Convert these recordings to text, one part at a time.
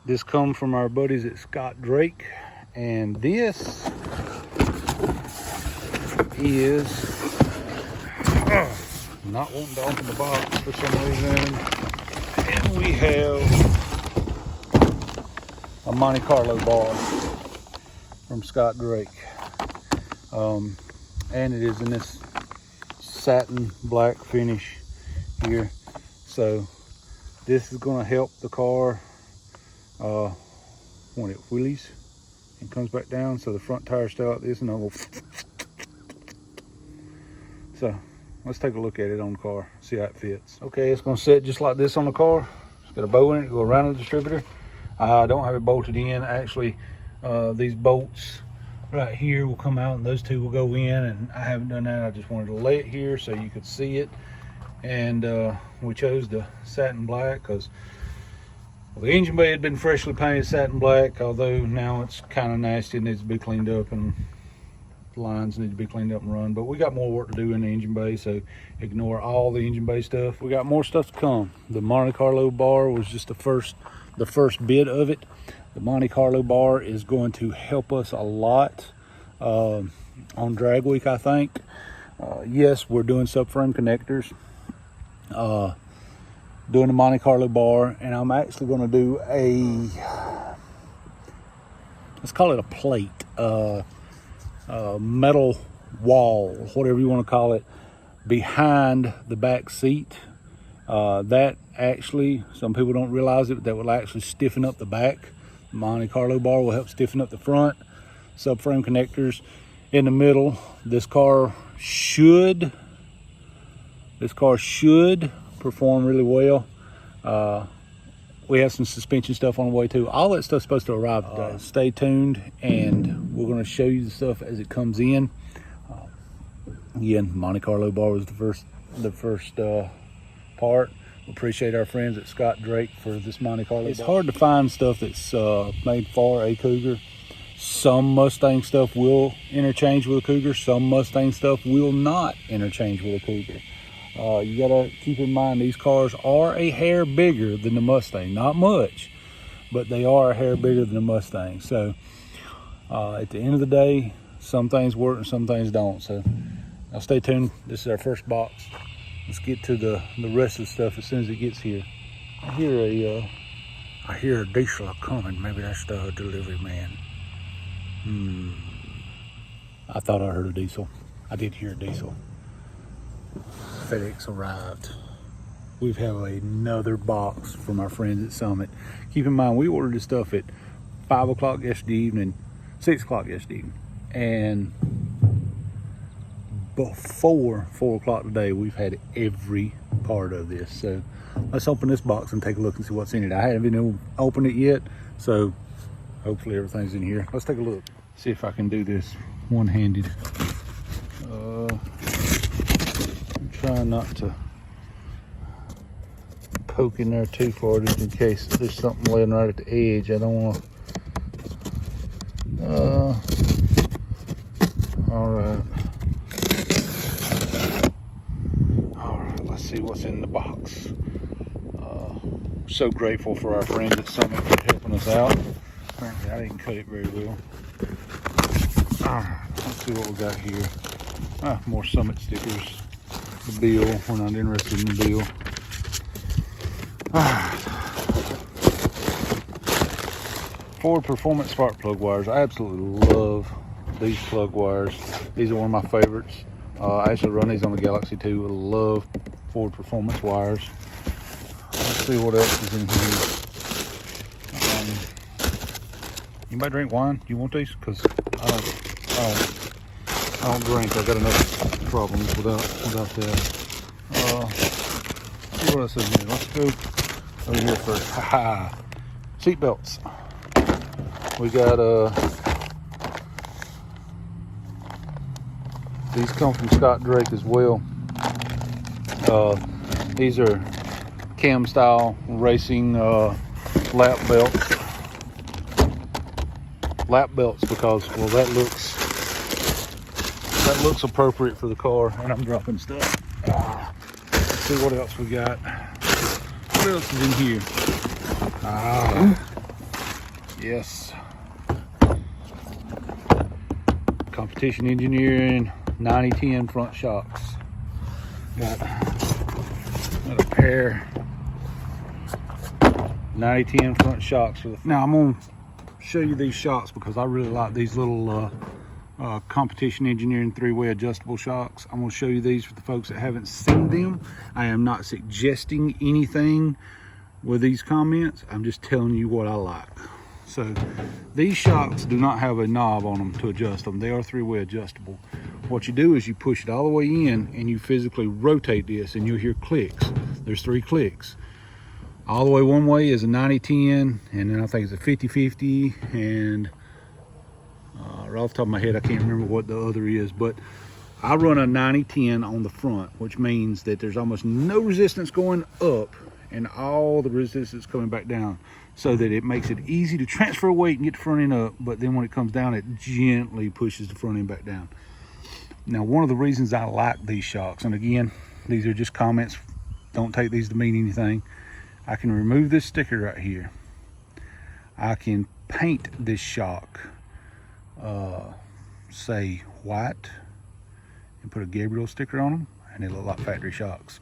This comes from our buddies at Scott Drake, and this is not wanting to open the box for some reason. And we have a Monte Carlo Bar from Scott Drake. And it is in this satin black finish here. So this is going to help the car when it wheelies and comes back down. So the front tires stay like this and I'll go. So let's take a look at it on the car, see how it fits. Okay, it's going to sit just like this on the car. It's got a bow in it, go around the distributor. I don't have it bolted in. Actually, these bolts right here will come out and those two will go in, and I haven't done that. I just wanted to lay it here so you could see it. And we chose the satin black because the engine bay had been freshly painted satin black, although now it's kind of nasty. It needs to be cleaned up and the lines need to be cleaned up and run. But we got more work to do in the engine bay, so ignore all the engine bay stuff. We got more stuff to come. The Monte Carlo Bar was just the first bit of it. The Monte Carlo Bar is going to help us a lot on drag week, I think. Yes, we're doing subframe connectors, doing the Monte Carlo Bar, and I'm actually going to do let's call it a plate, metal wall, whatever you want to call it, behind the back seat. That actually, some people don't realize it, but that will actually stiffen up the back. Monte Carlo Bar will help stiffen up the front. Subframe connectors in the middle. This car should perform really well. We have some suspension stuff on the way too. All that stuff's supposed to arrive today. Stay tuned, and we're going to show you the stuff as it comes in. Again, Monte Carlo Bar was the first part. We appreciate our friends at Scott Drake for this Monte Carlo Bar. It's hard to find stuff that's made for a Cougar. Some Mustang stuff will interchange with a Cougar. Some Mustang stuff will not interchange with a Cougar. You gotta keep in mind these cars are a hair bigger than the Mustang. Not much, but they are a hair bigger than the Mustang. So at the end of the day, some things work and some things don't. So now stay tuned. This is our first box. Let's get to the rest of the stuff as soon as it gets here. I hear a diesel coming. Maybe that's the delivery man. I thought I heard a diesel. I did hear a diesel. FedEx arrived. We have another box from our friends at Summit. Keep in mind, we ordered this stuff at 5 o'clock yesterday evening, 6 o'clock yesterday evening, and before 4 o'clock today, we've had every part of this. So let's open this box and take a look and see what's in it. I haven't been able to open it yet, so hopefully everything's in here. Let's take a look. See if I can do this one-handed. I'm trying not to poke in there too far, just in case there's something laying right at the edge. I don't want to. All right, let's see what's in the box. So grateful for our friends at Summit for helping us out. Apparently I didn't cut it very well. Let's see what we got here. More Summit stickers. The bill, we're not interested in the bill. Ford Performance spark plug wires. I absolutely love these plug wires. These are one of my favorites. I actually run these on the Galaxy 2. I love Ford Performance wires. Let's see what else is in here. Anybody drink wine? You want these? Because I don't drink. I got enough problems without that. See what else is in here. Let's go over here first. Seat belts. We got these come from Scott Drake as well. These are cam style racing lap belts. Lap belts because, well, that looks appropriate for the car. And I'm dropping stuff. Let's see what else we got. What else is in here? Yes. Competition Engineering 9010 front shocks. Got a pair 9010 front shocks. Now I'm gonna show you these shocks because I really like these little Competition Engineering 3-way adjustable shocks. I'm gonna show you these for the folks that haven't seen them. I am not suggesting anything with these comments. I'm just telling you what I like. So these shocks do not have a knob on them to adjust them. They are 3-way adjustable. What you do is you push it all the way in and you physically rotate this and you'll hear clicks. There's 3 clicks. All the way one way is a 90-10, and then I think it's a 50-50, and right off the top of my head I can't remember what the other is, but I run a 90-10 on the front, which means that there's almost no resistance going up and all the resistance coming back down, so that it makes it easy to transfer weight and get the front end up, but then when it comes down, it gently pushes the front end back down. Now, one of the reasons I like these shocks, and again, these are just comments, don't take these to mean anything. I can remove this sticker right here. I can paint this shock, say white, and put a Gabriel sticker on them, and they look like factory shocks.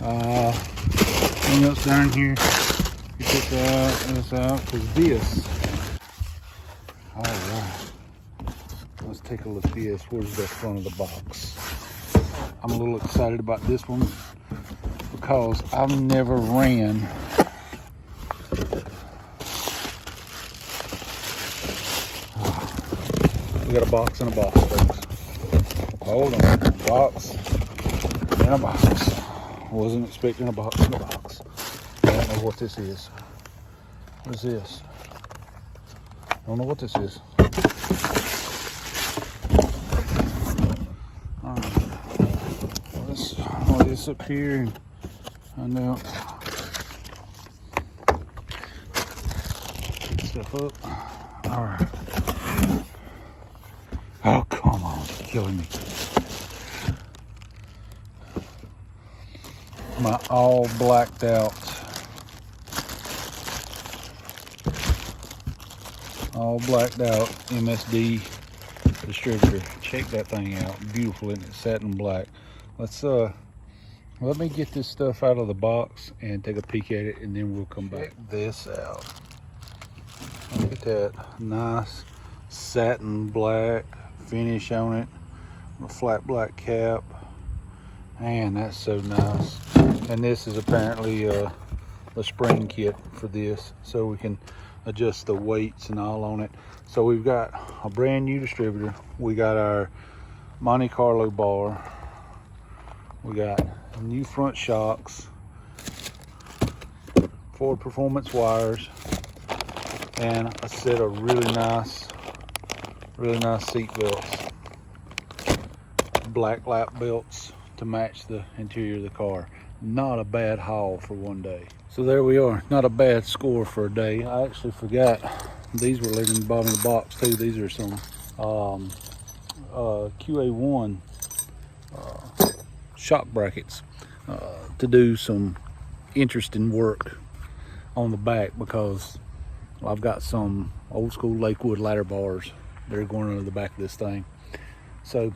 Anything else down here? You put this out, because this. All right, let's take a look at this. Where's the front of the box? I'm a little excited about this one because I've never ran we got a box in a box, folks. Hold on, box in a box. Wasn't expecting a box in a box. I don't know what this is. What is this? I don't know what this is. Let's hold this up here and find out. Pick stuff up. All right. Oh, come on, it's killing me. My all blacked out Msd Distributor. Check that thing out. Beautiful, isn't it? Satin black. Let's let me get this stuff out of the box and take a peek at it, and then we'll come back. Check this out. Look at that nice satin black finish on it. A flat black cap. Man, that's so nice. And this is apparently the spring kit for this, so we can adjust the weights and all on it. So we've got a brand new distributor. We got our Monte Carlo Bar. We got new front shocks, Ford Performance wires, and a set of really nice seat belts. Black lap belts to match the interior of the car. Not a bad haul for one day. So there we are. Not a bad score for a day. I actually forgot these were laid in the bottom of the box too. These are some QA1 shock brackets to do some interesting work on the back, because I've got some old school Lakewood ladder bars that are going under the back of this thing. So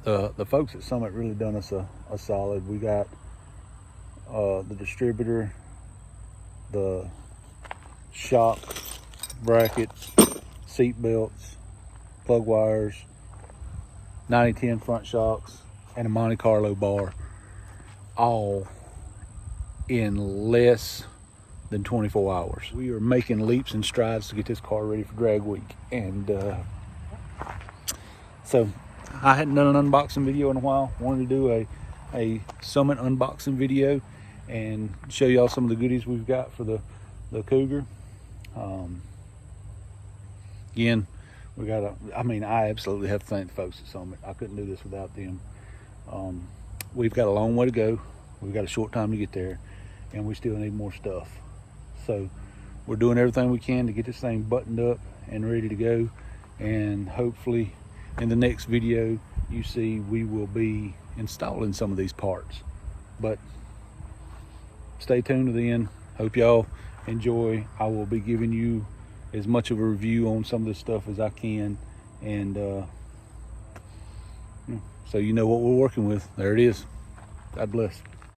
the folks at Summit really done us a solid. We got the distributor, the shock brackets, seat belts, plug wires, 90-10 front shocks, and a Monte Carlo bar, all in less than 24 hours. We are making leaps and strides to get this car ready for drag week. And so I hadn't done an unboxing video in a while. Wanted to do a Summit unboxing video and show y'all some of the goodies we've got for the Cougar. Again, we got I absolutely have to thank the folks at Summit. I couldn't do this without them. We've got a long way to go. We've got a short time to get there, and we still need more stuff. So we're doing everything we can to get this thing buttoned up and ready to go. And hopefully in the next video, you see we will be installing some of these parts. But stay tuned to the end. Hope y'all enjoy. I will be giving you as much of a review on some of this stuff as I can, and so you know what we're working with. There it is. God bless.